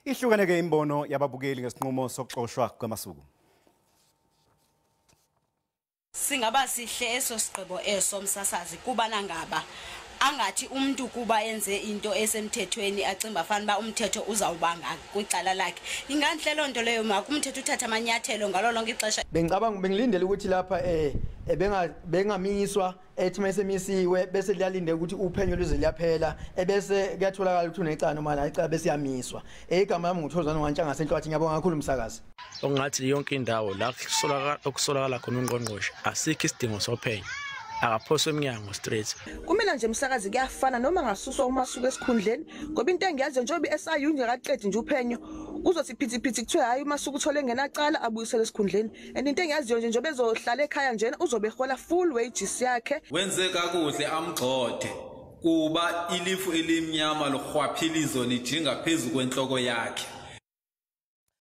Ihlukene ke imbono yababukeli ngesinqumo sokuxoshwa kwaMasuku. Singaba sihle eso sigqibo eso msasazi kuba nangaba angathi umuntu kuba enze into esemthethweni acimba fanele umthetho uzawubanga kwicala lakhe. Inganhle lonto leyo makumthetho uthatha amanyathelo ngalo lonke ixesha. Bengilindele ukuthi lapha bengamiswa ethi mayisemisiwe bese liyalinde ukuthi uphenyo luze liyaphela ebese kuyatholakala ukuthi unecala manje icala bese yamiswa. Igama lami nguthokozana ngantshanga senhlabathi ngiyabonga kakhulu umsakazi. Ongathi yonke indawo la okusolakala khona ungqongqoshe asikho isidingo sophenyo. Akaphoswe eminyango straight. Kumina nje umsakazi kuyafana noma ngasuswa uMasuku esikhundleni ngoba into engiyazi njengoba iSIU nje kaqedi nje uphenyo uzothi phithiphithi kuthiwe hayi uMasuku uthole ngenacala abuyisele esikhundleni and into engiyaziyo nje njengoba ezohlala ekhaya njena uzobe ehola full wages yakhe. Wenze kakuhle amgxothe kuba ilifu elimnyama lokhwaphilizo lijinga phezulu kwenhloko yakhe.